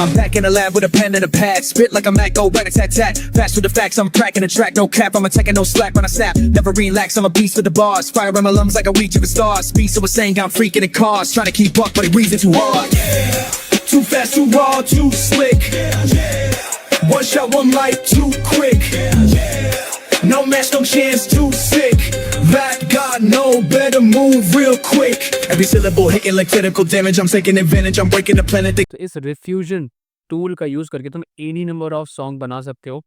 I'm back in the lab with a pen and a pad. Spit like a Mac, go rat a tat tat. Fast with the facts, I'm cracking the track. No cap, I'm taking no slack when I snap. Never relax, I'm a beast with the bars. Fire in my lungs like I reach for the stars. Speed so it's saying I'm freaking in cars. Trying to keep up, but it reason too hard. Too fast, too raw, too slick. One shot, one life, too quick. No match, no chance, too sick. That God, no better move real quick. Every syllable hitting like critical damage. I'm taking advantage, I'm breaking the planet. तो इस refusion tool का use करके तुम any number of song बना सकते हो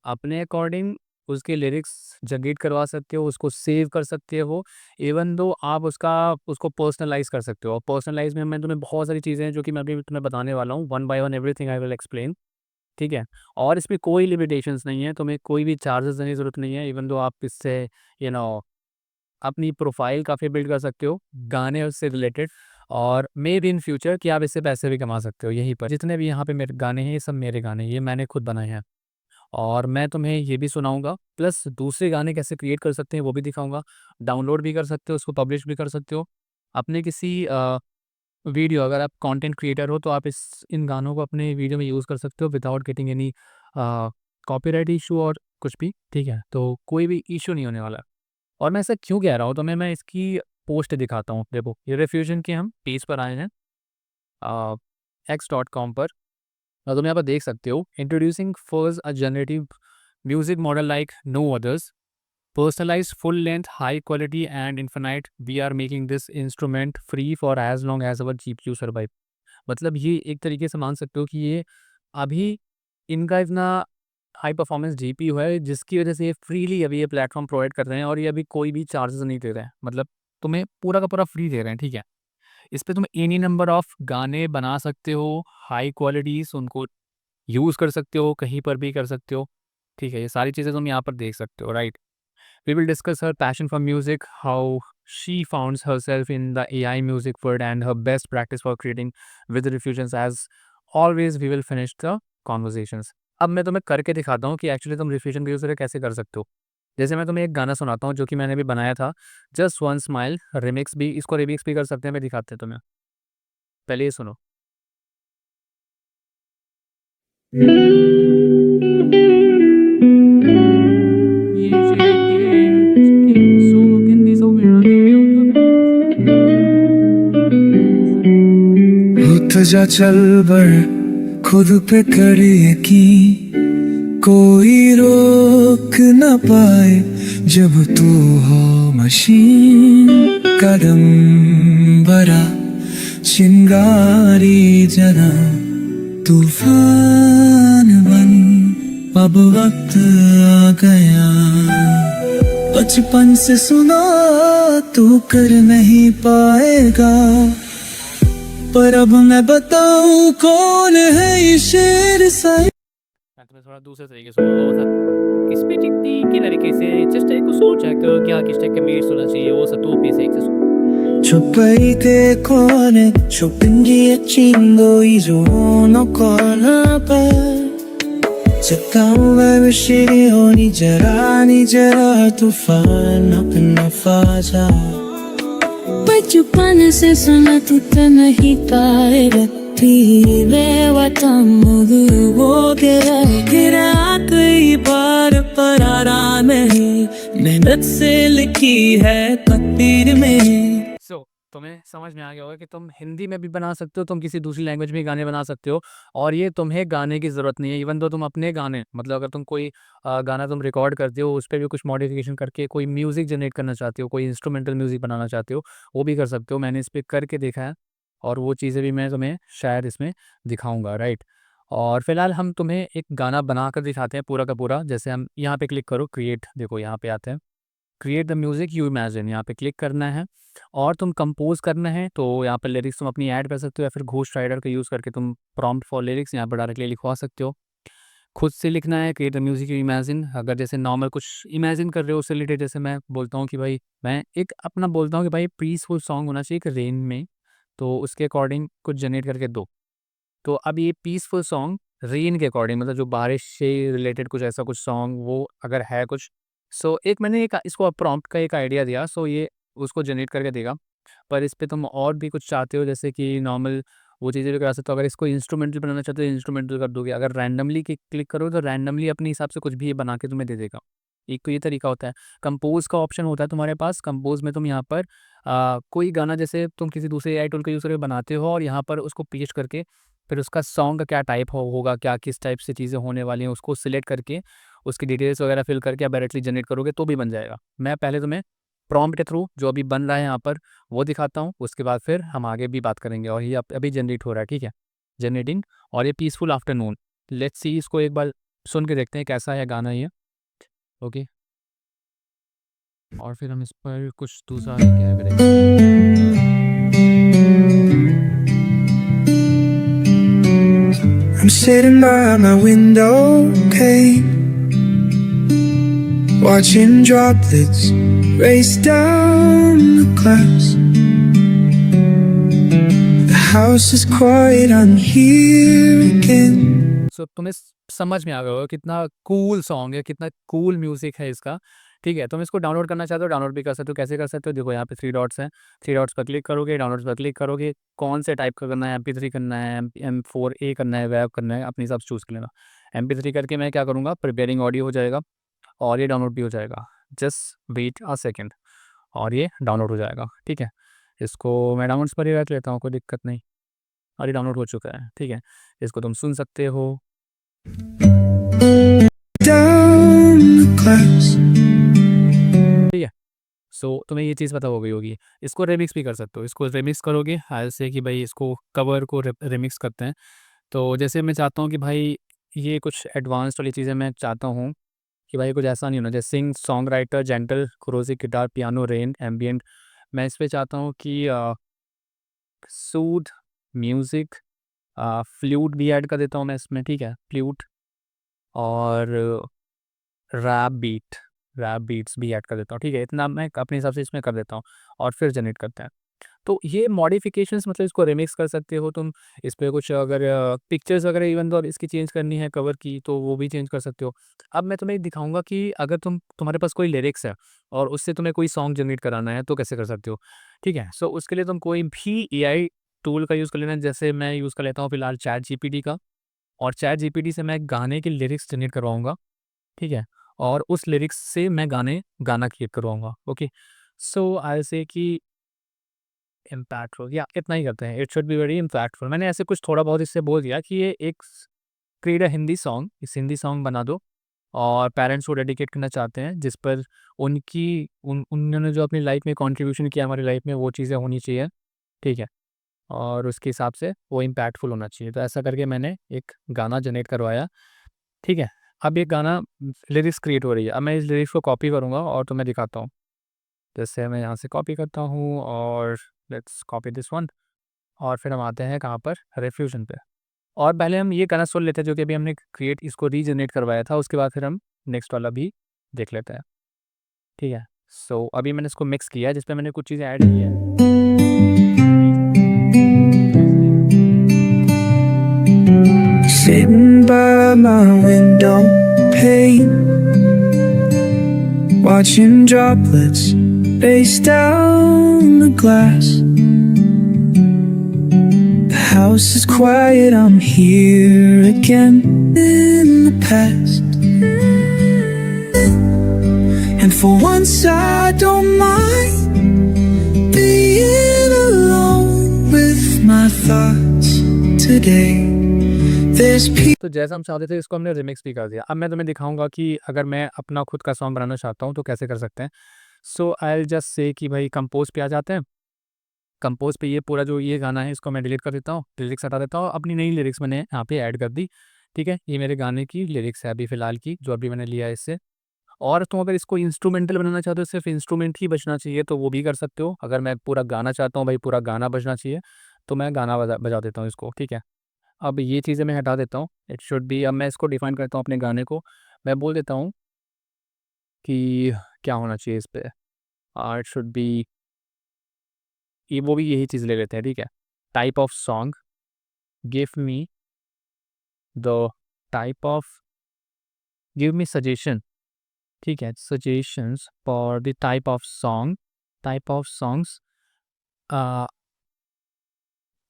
अपने according, उसके लिरिक्स जनरेट करवा सकते हो, उसको सेव कर सकते हो। इवन दो आप उसको पर्सनलाइज कर सकते हो। और पर्सनलाइज में मैं तुम्हें बहुत सारी चीज़ें हैं जो कि मैं अभी तुम्हें बताने वाला हूँ, one by one everything I will explain. ठीक है? और इसमें कोई लिमिटेशंस नहीं है, तुम्हें कोई भी चार्जेस देने की ज़रूरत नहीं है। इवन दो आप इससे यू नो अपनी प्रोफाइल काफ़ी बिल्ड कर सकते हो गाने उससे रिलेटेड, और मे बी इन फ्यूचर कि आप इससे पैसे भी कमा सकते हो यहीं पर। जितने भी यहाँ पे मेरे गाने हैं ये सब मेरे गाने हैं, ये मैंने खुद बनाए हैं। और मैं तुम्हें ये भी सुनाऊँगा, प्लस दूसरे गाने कैसे क्रिएट कर सकते हैं वो भी दिखाऊँगा। डाउनलोड भी कर सकते हो, उसको पब्लिश भी कर सकते हो। अपने किसी वीडियो, अगर आप कंटेंट क्रिएटर हो तो आप इन गानों को अपने वीडियो में यूज़ कर सकते हो without getting any copyright issue और कुछ भी। ठीक है? तो कोई भी इशू नहीं होने वाला। और मैं ऐसा क्यों कह रहा हूँ, तो मैं इसकी पोस्ट दिखाता हूँ। देखो, ये रिफ्यूजन के हम पेज पर आए हैं x.com पर। और तुम यहाँ पर देख सकते हो, introducing first a generative music model like no others, personalized full length high quality and infinite, we are making this instrument free for as long as our GPU survive। मतलब ये एक तरीके से मान सकते हो कि ये अभी इनका इतना हाई परफॉर्मेंस जीपीयू है जिसकी वजह से ये फ्रीली अभी ये प्लेटफॉर्म प्रोवाइड कर रहे हैं, और ये अभी कोई भी चार्जेस नहीं दे रहे हैं। मतलब तुम्हें पूरा का पूरा फ्री दे रहे हैं। ठीक है? इस पे तुम एनी नंबर ऑफ गाने बना सकते हो, हाई क्वालिटीज उनको यूज़ कर सकते हो, कहीं पर भी कर सकते हो। ठीक है? ये सारी चीज़ें तुम यहाँ पर देख सकते हो, right? We will discuss her passion for music, how she founds herself in the AI music world, and her best practice for creating with refusions. As always, we will finish the conversations। अब मैं तुम्हें करके दिखाता हूँ कि actually तुम refusion का use करके कैसे कर सकते हो। जैसे मैं तुम्हें एक गाना सुनाता हूँ जो कि मैंने भी बनाया था, जस्ट वन स्माइल रिमिक्स भी, इसको रिमिक्स भी कर सकते हैं, मैं दिखाते हैं तुम्हें। पहले ये सुनो। उठ जा चल बढ़ खुद पे कर यकीन, कोई रोक न पाए जब तू हो मशीन। कदम भरा चिंगारी जना तूफान बन, अब वक्त आ गया। बचपन से सुना तू कर नहीं पाएगा, पर अब मैं बताऊं कौन है ये शेर सा। मैं तुम्हें थोड़ा दूसरे तरीके से बोलूँगा, किस पे चिट्ठी के तरीके से चेष्टा को सोचा करो क्या किस टाइप का मेड सुनना चाहिए, वो सब तो पे से Chopaite kone chopingie chingo izono kona pa chakawa bishiri ni jara tufan apna faja। बचपन से सुना तू तो नहीं पाएगा, तेरे वतन वो गिरा कई बार पर आराम है, मेहनत से लिखी है तकदीर में। तुम्हें समझ में आ गया होगा कि तुम हिंदी में भी बना सकते हो, तुम किसी दूसरी लैंग्वेज में गाने बना सकते हो, और ये तुम्हें गाने की ज़रूरत नहीं है। इवन तो तुम अपने गाने, मतलब अगर तुम कोई गाना तुम रिकॉर्ड करते हो, उस पर भी कुछ मॉडिफिकेशन करके कोई म्यूज़िक जनरेट करना चाहते हो, कोई इंस्ट्रूमेंटल म्यूज़िक बनाना चाहते हो, वो भी कर सकते हो। मैंने इस पर करके देखा है, और वो चीज़ें भी मैं तुम्हें शायद इसमें दिखाऊँगा, राइट? और फिलहाल हम तुम्हें एक गाना बना कर दिखाते हैं पूरा का पूरा। जैसे हम यहाँ पे क्लिक करो, क्रिएट, देखो यहाँ पे आते हैं, create the music you imagine, यहाँ पे क्लिक करना है और तुम कंपोज करना है। तो यहाँ पर लिरिक्स तुम अपनी ऐड कर सकते हो, या फिर घोस्ट राइडर का यूज़ करके तुम प्रॉम्प्ट फॉर लिरिक्स यहाँ पर डायरेक्टली लिखवा सकते हो। खुद से लिखना है, create the music you imagine. अगर जैसे नॉर्मल कुछ इमेजिन कर रहे हो उससे रिलेटेड, जैसे मैं बोलता हूँ कि भाई, मैं एक अपना बोलता हूँ कि भाई पीसफुल सॉन्ग होना चाहिए एक रेन में, तो उसके अकॉर्डिंग कुछ जनरेट करके दो। तो अब ये पीसफुल सॉन्ग रेन के अकॉर्डिंग, मतलब जो बारिश से रिलेटेड कुछ ऐसा कुछ सॉन्ग वो अगर है कुछ, सो एक मैंने एक इसको प्रॉम्प्ट का एक आइडिया दिया, सो ये उसको जनरेट करके देगा। पर इस पे तुम और भी कुछ चाहते हो, जैसे कि नॉर्मल वो चीज़ें भी करा सकते हो। अगर इसको इंस्ट्रूमेंटल बनाना चाहते हो इंस्ट्रूमेंटल कर दोगे, अगर रैंडमली क्लिक करो तो रैंडमली अपने हिसाब से कुछ भी बना के तुम्हें दे देगा। एक तो ये तरीका होता है। कंपोज़ का ऑप्शन होता है तुम्हारे पास, कंपोज़ में तुम यहाँ पर कोई गाना जैसे तुम किसी दूसरे एआई टूल का यूज़ करके बनाते हो और यहाँ पर उसको पेस्ट करके फिर उसका सॉन्ग का क्या टाइप होगा, क्या किस टाइप से चीज़ें होने वाली हैं, उसको सिलेक्ट करके उसकी डिटेल्स वगैरह फिल करके आप डायरेक्टली जनरेट करोगे तो भी बन जाएगा। मैं पहले तुम्हें प्रॉम्प्ट के थ्रू जो अभी बन रहा है यहाँ पर वो दिखाता हूँ, उसके बाद फिर हम आगे भी बात करेंगे। और ये अभी जनरेट हो रहा है, ठीक है, जनरेटिंग। और ये पीसफुल आफ्टरनून, लेट्स सी, इसको एक बार सुन के देखते हैं कैसा है गाना ये। ओके, और फिर हम इस पर कुछ दूसरा क्या करेंगे। I'm sitting by my window pane, watching droplets race down the glass. The house is quiet, I'm here again. सो तुम्हें समझ में आ गया होगा कितना कूल सॉन्ग है, कितना कूल म्यूजिक है इसका, ठीक है। तुम इसको डाउनलोड करना चाहते हो डाउनलोड भी कर सकते हो। कैसे कर सकते हो, देखो यहाँ पे 3 डॉट्स हैं, 3 डॉट्स पर क्लिक करोगे, डाउनलोड्स पर क्लिक करोगे, कौन से टाइप का करना है, MP3 करना है, M4A करना है, वेब करना है, अपने हिसाब से चूज़ कर लेना। MP3 करके मैं क्या करूँगा, प्रिपेयरिंग ऑडियो हो जाएगा और ये डाउनलोड भी हो जाएगा। जस्ट वेट अ सेकेंड और ये डाउनलोड हो जाएगा, ठीक है। इसको मैं डाउनलोड्स पर ही रख लेता हूँ, कोई दिक्कत नहीं। और ये डाउनलोड हो चुका है, ठीक है। इसको तुम सुन सकते हो। Down the glass. ठीक है, सो तुम्हें ये चीज़ पता हो गई होगी। इसको रिमिक्स भी कर सकते हो, इसको रिमिक्स करोगे ऐसे कि भाई इसको कवर को रिमिक्स करते हैं। तो जैसे मैं चाहता हूँ कि भाई ये कुछ एडवांस्ड वाली चीज़ें मैं चाहता हूँ कि भाई कुछ ऐसा नहीं होना, जैसे सिंग, सॉन्ग राइटर, जेंटल, क्रोजिक गिटार, पियानो, रेन, एम्बियंट। मैं इस पे चाहता हूँ कि सूद म्यूज़िक, फ्लूट भी ऐड कर देता हूँ मैं इसमें, ठीक है, फ्लूट। और रैप बीट्स भी ऐड कर देता हूँ, ठीक है। इतना मैं अपने हिसाब से इसमें कर देता हूँ और फिर जनरेट करते हैं। तो ये मॉडिफिकेशंस, मतलब इसको रिमिक्स कर सकते हो तुम। इस पे कुछ अगर पिक्चर्स वगैरह इवन तो इसकी चेंज करनी है कवर की तो वो भी चेंज कर सकते हो। अब मैं तुम्हें दिखाऊंगा कि अगर तुम्हारे पास कोई लिरिक्स है और उससे तुम्हें कोई सॉन्ग जनरेट कराना है तो कैसे कर सकते हो, ठीक है। सो उसके लिए तुम कोई भी एआई टूल का यूज़ कर लेना। जैसे मैं यूज़ कर लेता हूँ फिलहाल चैट जीपीटी का, और चैट जीपीटी से मैं गाने के लिरिक्स जनरेट करवाऊंगा, ठीक है। और उस लिरिक्स से मैं गाना क्रिएट करवाऊंगा। ओके, सो आई से कि इम्पैक्टफुल, या इतना ही करते हैं, it should be very impactful. मैंने ऐसे कुछ थोड़ा बहुत इससे बोल दिया कि ये एक क्रिएट अ हिंदी सॉन्ग, इस हिंदी सॉन्ग बना दो और पेरेंट्स को डेडिकेट करना चाहते हैं जिस पर उन्होंने जो अपनी लाइफ में कंट्रीब्यूशन किया हमारी लाइफ में वो चीज़ें होनी चाहिए, ठीक है। और उसके हिसाब से वो इम्पैक्टफुल होना चाहिए। तो ऐसा करके मैंने एक गाना जनरेट करवाया, ठीक है। अब ये गाना लिरिक्स क्रिएट हो रही है, अब मैं इस लिरिक्स को कॉपी करूँगा और तुम्हें दिखाता हूँ। जैसे मैं यहाँ से कॉपी करता हूँ और लेट्स कॉपी दिस वन, और फिर हम आते हैं कहाँ पर, रिफ्यूजन पे। और पहले हम ये गाना सुन लेते हैं जो कि अभी हमने क्रिएट इसको रीजनरेट करवाया था, उसके बाद फिर हम नेक्स्ट वाला भी देख लेते हैं, ठीक है। सो अभी मैंने इसको मिक्स किया है जिस पे मैंने कुछ चीज़ें ऐड की है। Sitting by my window pane, watching droplets race down the glass. The house is quiet, I'm here again in the past. And for once I don't mind being alone with my thoughts today. There's peace. तो जैसा हम चाहते थे इसको हमने remix भी कर दिया। अब मैं तुम्हें दिखाऊंगा कि अगर मैं अपना खुद का सॉन्ग बनाना चाहता हूँ तो कैसे कर सकते हैं। सो आई विल जस्ट से कि भाई कंपोज पे आ जाते हैं। कंपोज पे ये पूरा जो ये गाना है इसको मैं डिलीट कर देता हूँ, लिरिक्स हटा देता हूँ, अपनी नई लिरिक्स मैंने यहाँ पे ऐड कर दी, ठीक है। ये मेरे गाने की लिरिक्स है अभी फ़िलहाल की जो अभी मैंने लिया है इससे। और तुम अगर इसको इंस्ट्रूमेंटल बनाना चाहते हो, सिर्फ इंस्ट्रूमेंट ही बजना चाहिए तो वो भी कर सकते हो। अगर मैं पूरा गाना चाहता हूँ भाई पूरा गाना बजना चाहिए तो मैं गाना बजा देता हूँ इसको, ठीक है। अब ये चीज़ें मैं हटा देता हूँ, इट शुड बी, अब मैं इसको डिफाइन करता हूँ अपने गाने को। मैं बोल देता हूँ कि क्या होना चाहिए इस पे, इट शुड बी, ये वो भी यही चीज़ ले लेते हैं, ठीक है। Type of song, give me the type of, give me suggestion, ठीक है, suggestions for the type of song, type of songs,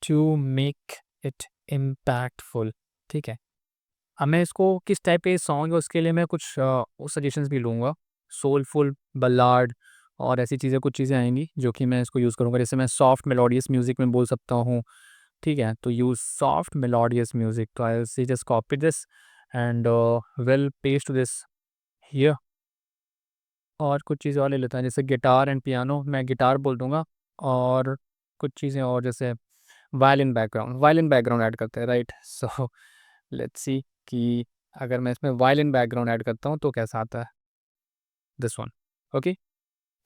to make it impactful. ठीक है, अब मैं इसको किस टाइप के सॉन्ग है उसके लिए मैं कुछ सजेशंस भी लूँगा। सोलफुल, बल्लाड और ऐसी चीज़ें, कुछ चीज़ें आएँगी जो कि मैं इसको यूज़ करूँगा। जैसे मैं सॉफ्ट मेलोडियस म्यूज़िक में बोल सकता हूँ, ठीक है? तो यूज़ सॉफ्ट मेलोडियस म्यूज़िक, तो I will say just copy this and will paste this here. और कुछ चीज़ें और ले लेता हूँ, जैसे गिटार एंड पियानो, मैं गिटार बोल दूँगा। और कुछ चीज़ें और, जैसे वायलिन बैकग्राउंड ऐड करते हैं, राइट? सो लेट्स सी कि अगर मैं इसमें वायलिन बैकग्राउंड ऐड करता हूँ तो कैसा आता है। This one, okay.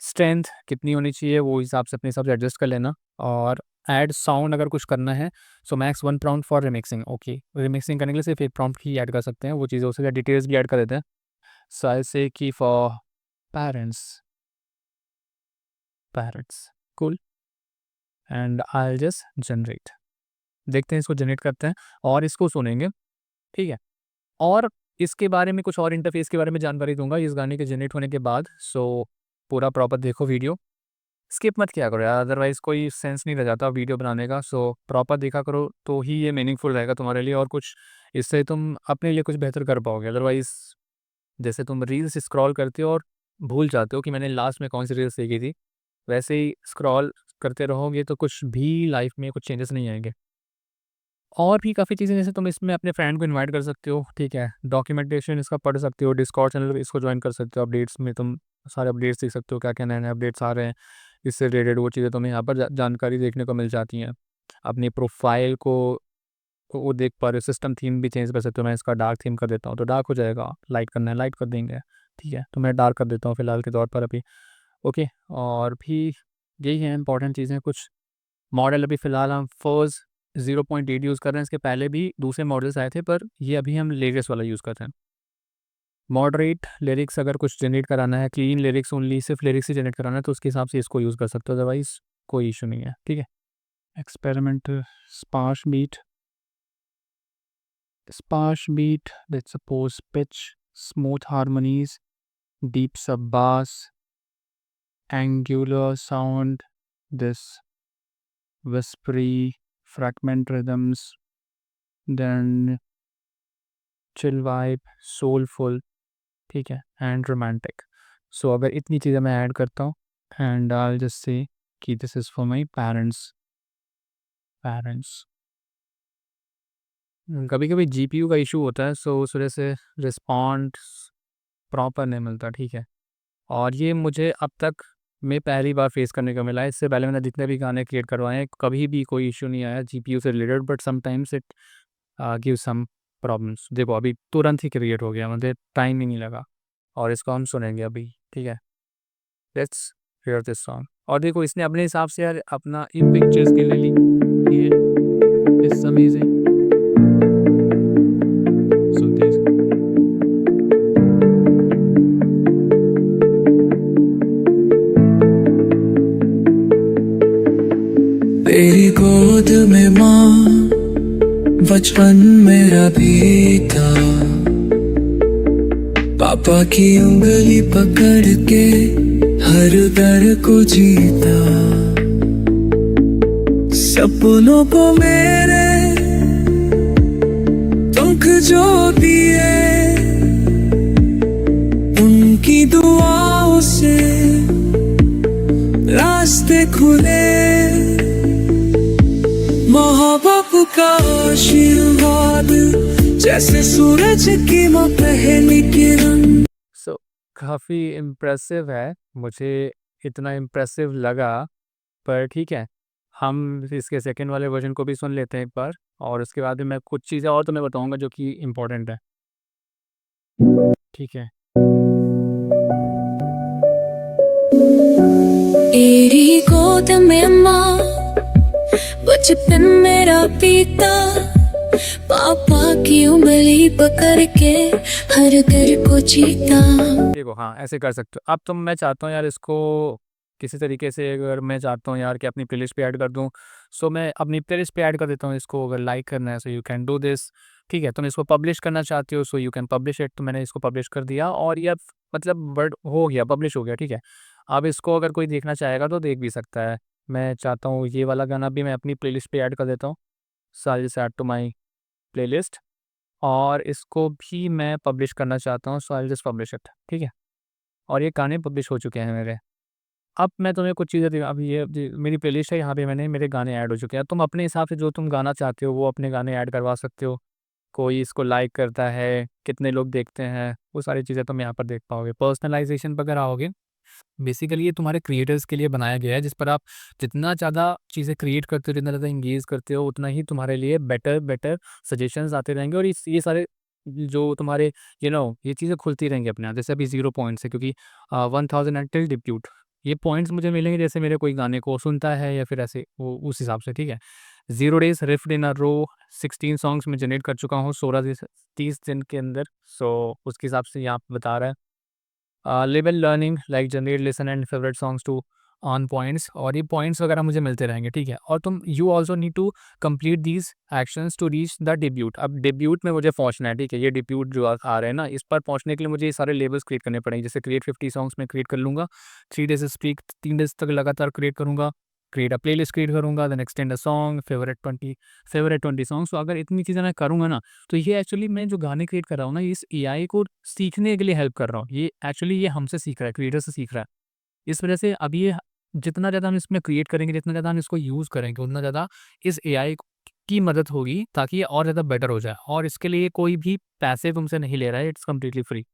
स्ट्रेंथ कितनी होनी चाहिए वो हिसाब से अपने हिसाब से एडजस्ट कर लेना। और ऐड साउंड अगर कुछ करना है, so max 1 prompt for remixing. Okay, remixing करने के लिए सिर्फ 1 प्रॉम्प्ट ही ऐड कर सकते हैं, वो चीज़ें उससे डिटेल्स भी ऐड कर देते हैं। सो आई से कि for parents, cool, and I will just generate. देखते हैं, इसको जनरेट करते हैं और इसको सुनेंगे, ठीक है? और इसके बारे में कुछ और इंटरफेस के बारे में जानकारी दूँगा इस गाने के जनरेट होने के बाद। सो पूरा प्रॉपर देखो वीडियो, स्किप मत किया करो यार, अदरवाइज़ कोई सेंस नहीं रह जाता वीडियो बनाने का। सो प्रॉपर देखा करो तो ही ये मीनिंगफुल रहेगा तुम्हारे लिए, और कुछ इससे तुम अपने लिए कुछ बेहतर कर पाओगे। अदरवाइज़ जैसे तुम रील्स स्क्रॉल करते हो और भूल जाते हो कि मैंने लास्ट में कौन सी रील्स देखी थी, वैसे ही स्क्रॉल करते रहोगे तो कुछ भी लाइफ में कुछ चेंजेस नहीं आएँगे। और भी काफ़ी चीज़ें, जैसे तुम इसमें अपने फ्रेंड को इनवाइट कर सकते हो, ठीक है? डॉक्यूमेंटेशन इसका पढ़ सकते हो, डिस्कॉर्ड चैनल इसको जॉइन कर सकते हो, अपडेट्स में तुम सारे अपडेट्स देख सकते हो, क्या-क्या नए-नए अपडेट्स आ रहे हैं, इससे रिलेटेड वो चीज़ें तुम्हें यहाँ पर जा जानकारी देखने को मिल जाती हैं। अपनी प्रोफ़ाइल को वो देख पा रहे हो, सिस्टम थीम भी चेंज कर सकते हो। मैं इसका डार्क थीम कर देता हूँ, तो डार्क हो जाएगा, लाइट करना है, लाइट कर देंगे, ठीक है? तो मैं डार्क कर देता हूँ फिलहाल के तौर पर अभी, ओके? और भी यही है इंपॉर्टेंट चीज़ें कुछ। मॉडल अभी फ़िलहाल हम फ़ोर्स 0.8 यूज़ कर रहे हैं, इसके पहले भी दूसरे मॉडल्स आए थे, पर ये अभी हम लेटेस्ट वाला यूज़ कर रहे हैं। मॉडरेट लिरिक्स अगर कुछ जनरेट कराना है, क्लीन लिरिक्स ओनली, सिर्फ लिरिक्स ही जनरेट कराना है, तो उसके हिसाब से इसको यूज़ कर सकते हो, अदरवाइज़ कोई इश्यू नहीं है, ठीक है? Experiment, sparse beat, let's suppose pitch, smooth harmonies, deep sub bass, angular sound, this whispery fragment rhythms, then chill vibe, soulful, ठीक है? And romantic. सो अगर इतनी चीज़ें मैं ऐड करता हूँ, and I will just say कि this is for my parents. कभी-कभी जीपीयू का इशू होता है, सो उस वजह से रिस्पॉन्स प्रॉपर नहीं मिलता, ठीक है? और ये मुझे अब तक में पहली बार फेस करने को मिला है। इससे पहले मैंने जितने भी गाने क्रिएट करवाए हैं, कभी भी कोई इश्यू नहीं आया जीपीयू से related, but sometimes it give some problems. देखो अभी तुरंत ही क्रिएट हो गया, मुझे टाइम ही नहीं लगा, और इसको हम सुनेंगे अभी, ठीक है? Let's hear this song. और देखो इसने अपने हिसाब से यार अपना इन पिक्चर्स के लिए ली, ये इट्स अमेजिंग। सुनते हैं इसको। तेरी गोद में माँ बचपन मेरा बीता, पापा की उंगली पकड़ के हर दर को जीता, सपनों को मेरे पंख जो दिए, उनकी दुआओं से रास्ते खुले, माँ बाप का आशीर्वाद जैसे सूरज की माँ पहली किरण। सो काफ़ी इम्प्रेसिव है, मुझे इतना इम्प्रेसिव लगा, पर ठीक है, हम इसके सेकंड वाले वर्जन को भी सुन लेते हैं एक बार, और उसके बाद में मैं कुछ चीज़ें और तुम्हें बताऊंगा जो कि इम्पोर्टेंट है, ठीक है? तेरी गोद में माँ बचपन मेरा बीता, पापा की उंगली पकड़ के हर घर को जीता। देखो हाँ, ऐसे कर सकते हो। अब तो मैं चाहता हूँ यार इसको किसी तरीके से, अगर मैं चाहता हूँ यार कि अपनी प्लेलिस्ट पे ऐड कर दूँ, सो मैं अपनी प्लेलिस्ट पे ऐड कर देता हूँ इसको। अगर लाइक करना है so you can do this, ठीक है? तुम इसको पब्लिश करना चाहते हो so you can publish it, तो मैंने इसको पब्लिश कर दिया, और ये अब मतलब वर्ड हो गया, पब्लिश हो गया, ठीक है? अब इसको अगर कोई देखना चाहेगा तो देख भी सकता है। मैं चाहता हूँ ये वाला गाना भी मैं अपनी प्लेलिस्ट पे ऐड कर देता हूँ। So I just add to my playlist, और इसको भी मैं पब्लिश करना चाहता हूँ, so I just publish it, ठीक है। और ये गाने पब्लिश हो चुके हैं मेरे। अब मैं तुम्हें कुछ चीज़ें अब ये मेरी प्लेलिस्ट है, यहाँ पे मैंने मेरे गाने ऐड हो चुके हैं। तुम अपने हिसाब से जो तुम गाना चाहते हो वो अपने गाने ऐड करवा सकते हो। कोई इसको लाइक करता है, कितने लोग देखते हैं, वो सारी चीज़ें तुम यहाँ पर देख पाओगे। पर्सनलाइजेशन वगैरह आओगे, बेसिकली ये तुम्हारे क्रिएटर्स के लिए बनाया गया है, जिस पर आप जितना ज़्यादा चीज़ें क्रिएट करते हो, जितना ज़्यादा इंगेज करते हो, उतना ही तुम्हारे लिए बेटर बेटर सजेशंस आते रहेंगे, और ये सारे जो तुम्हारे ये चीज़ें खुलती रहेंगी अपने आप। जैसे अभी 0 पॉइंट्स है, क्योंकि 1000 टिल डिप्यूट, ये पॉइंट्स मुझे मिलेंगे जैसे मेरे कोई गाने को सुनता है या फिर ऐसे वो उस हिसाब से, ठीक है। 0 डेज रिफ्ड इन अ रो, 16 सॉन्ग्स में जनरेट कर चुका हूँ 30 दिन के अंदर। सो उसके हिसाब से यहाँ पे बता रहा है। Level learning like generate listen and favourite songs to on points, और ये पॉइंट्स वगैरह मुझे मिलते रहेंगे, ठीक है। और तुम you also need to complete these actions to reach the debut. अब डेब्यूट में मुझे पहुंचना है, ठीक है। ये डेब्यूट जो आ रहे हैं ना, इस पर पहुंचने के लिए मुझे ये सारे लेवल्स क्रिएट करने पड़ेंगे। जैसे क्रिएट 50 सॉन्ग्स में क्रिएट कर लूँगा, 3 डेज स्पीक, 3 डेज तक लगातार क्रिएट करूँगा, क्रिएट अ प्लेलिस्ट क्रिएट करूँगा, then extend a song, favourite 20 songs. तो अगर इतनी चीज़ें मैं करूँगा ना, तो ये एक्चुअली मैं जो गाने क्रिएट कर रहा हूँ ना, इस एआई को सीखने के लिए हेल्प कर रहा हूँ। ये एक्चुअली ये हमसे सीख रहा है, क्रिएटर से सीख रहा है। इस वजह से अब ये जितना ज़्यादा हम इसमें क्रिएट करेंगे, जितना ज़्यादा हम इसको यूज़ करेंगे, उतना ज़्यादा इस एआई की मदद होगी, ताकि ये और ज़्यादा बेटर हो जाए। और इसके लिए कोई भी पैसे तुमसे नहीं ले रहा है, इट्स कंप्लीटली फ्री।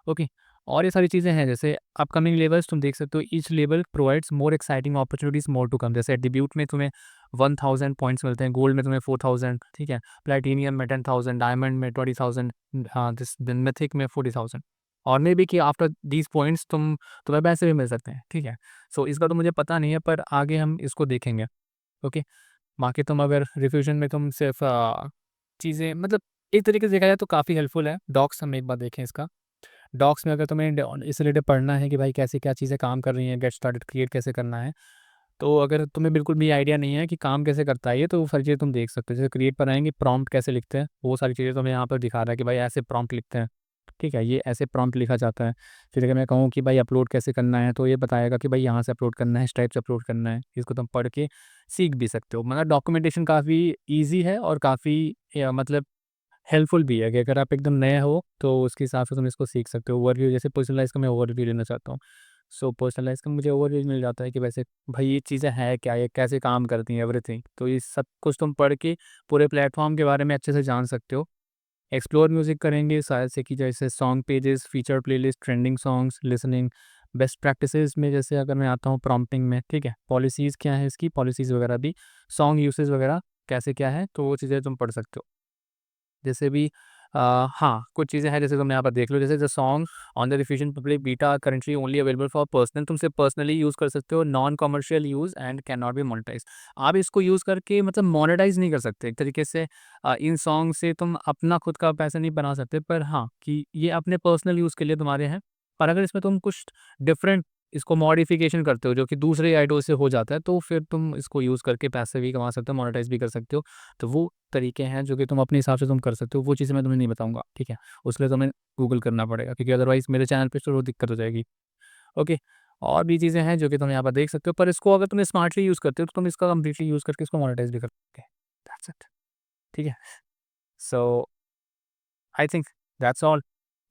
ओके। और ये सारी चीज़ें हैं, जैसे अपकमिंग लेवल्स तुम देख सकते हो। Each level provides more exciting opportunities more to come. जैसे डिब्यूट में तुम्हें 1000 पॉइंट्स मिलते हैं, गोल्ड में तुम्हें 4000, ठीक है, प्लैटिनियम में 10,000, डायमंड में 20,000, हाँ, दिस देन मिथिक में 40,000। और मे बी कि आफ्टर दीज पॉइंट्स तुम्हें पैसे भी मिल सकते हैं, ठीक है। सो इसका तो मुझे पता नहीं है, पर आगे हम इसको देखेंगे। ओके। बाकी तुम अगर रिफ्यूजन में तुम सिर्फ चीज़ें, मतलब एक तरीके से देखा जाए तो काफ़ी हेल्पफुल है। डॉक्स हम एक बार देखें इसका। डॉक्स में अगर तुम्हें इस रिलेटेड पढ़ना है कि भाई कैसे क्या चीज़ें काम कर रही हैं, गेट स्टार्टेड क्रिएट कैसे करना है, तो अगर तुम्हें बिल्कुल भी आइडिया नहीं है कि काम कैसे करता है ये, तो वो सारी चीज़ें तुम देख सकते हो। जैसे क्रिएट पर आएंगे, प्रॉम्प्ट कैसे लिखते हैं, वो सारी चीज़ें तुम्हें यहाँ पर दिखा रहा है कि भाई ऐसे प्रॉम्प्ट लिखते हैं, ठीक है, ये ऐसे प्रॉम्प्ट लिखा जाता है। फिर अगर मैं कहूँ कि भाई अपलोड कैसे करना है, तो ये बताएगा कि भाई यहाँ से अपलोड करना है, इस टाइप से अपलोड करना है। इसको तुम पढ़ के सीख भी सकते हो। मतलब डॉक्यूमेंटेशन काफ़ी ईजी है, और काफ़ी मतलब हेल्पफुल भी है कि अगर आप एकदम नए हो तो उसके हिसाब से तुम इसको सीख सकते हो। ओवरव्यू, जैसे पर्सनलाइज़ का मैं ओवरव्यू लेना चाहता हूँ। सो पर्सनलाइज़ का मुझे ओवरव्यू मिल जाता है कि वैसे भाई ये चीज़ें हैं क्या, ये कैसे काम करती हैं, एवरीथिंग। तो ये सब कुछ तुम पढ़ के पूरे प्लेटफ़ॉर्म के बारे में अच्छे से जान सकते हो। एक्सप्लोर म्यूज़िक करेंगे शायद से, कि जैसे song pages, feature playlist, trending songs, listening, best practices में जैसे अगर मैं आता हूँ प्रॉम्प्टिंग में, ठीक है, पॉलिसीज़ क्या है इसकी, पॉलिसीज़ वगैरह भी, सॉन्ग यूसेज वगैरह कैसे क्या है, तो वो चीज़ें तुम पढ़ सकते हो। जैसे भी हाँ, कुछ चीज़ें हैं जैसे तुम यहाँ पर देख लो, जैसे the song on the diffusion public beta are currently only available for personal. तुम सिर्फ पर्सनली यूज़ कर सकते हो, non commercial use and can not be monetize. आप इसको यूज़ करके मतलब मोनेटाइज नहीं कर सकते एक तरीके से। इन सॉन्ग से तुम अपना खुद का पैसा नहीं बना सकते, पर हाँ, कि ये अपने पर्सनल यूज़ के लिए तुम्हारे हैं। पर अगर इसमें तुम कुछ डिफरेंट इसको मॉडिफिकेशन करते हो, जो कि दूसरे आइडियो से हो जाता है, तो फिर तुम इसको यूज़ करके पैसे भी कमा सकते हो, मोनेटाइज भी कर सकते हो। तो वो तरीके हैं जो कि तुम अपने हिसाब से तुम कर सकते हो। वो चीज़ें मैं तुम्हें नहीं बताऊँगा, ठीक है? उसके लिए तुम्हें गूगल करना पड़ेगा, क्योंकि अदरवाइज़ मेरे चैनल पे तो दिक्कत हो जाएगी। ओके। और भी चीज़ें हैं जो कि तुम यहाँ पर देख सकते हो, पर इसको अगर तुम स्मार्टली यूज़ करते हो, तो तुम इसका कंप्लीटली यूज़ करके इसको मोनेटाइज भी कर सकते हैं। दैट्स इट, ठीक है? सो आई थिंक दैट्स ऑल।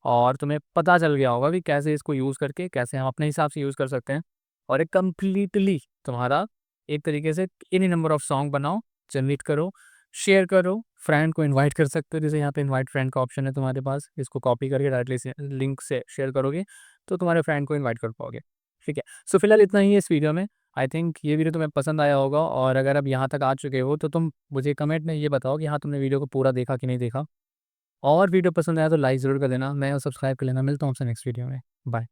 और तुम्हें पता चल गया होगा कि कैसे इसको यूज़ करके कैसे हम अपने हिसाब से यूज़ कर सकते हैं, और एक कंप्लीटली तुम्हारा एक तरीके से एनी नंबर ऑफ सॉन्ग बनाओ, जनरेट करो, शेयर करो, फ्रेंड को इनवाइट कर सकते हो। जैसे यहाँ पे इनवाइट फ्रेंड का ऑप्शन है तुम्हारे पास, इसको कॉपी करके डायरेक्टली से लिंक से शेयर करोगे, तो तुम्हारे फ्रेंड को इन्वाइट कर पाओगे, ठीक है। सो फिलहाल इतना ही है इस वीडियो में। आई थिंक ये वीडियो तुम्हें पसंद आया होगा, और अगर अब यहाँ तक आ चुके हो तो तुम मुझे कमेंट में ये बताओ कि हाँ, तुमने वीडियो को पूरा देखा कि नहीं देखा। और वीडियो पसंद आया तो लाइक ज़रूर कर देना, मैं और सब्सक्राइब कर लेना। मिलता हूँ आपसे नेक्स्ट वीडियो में। बाय।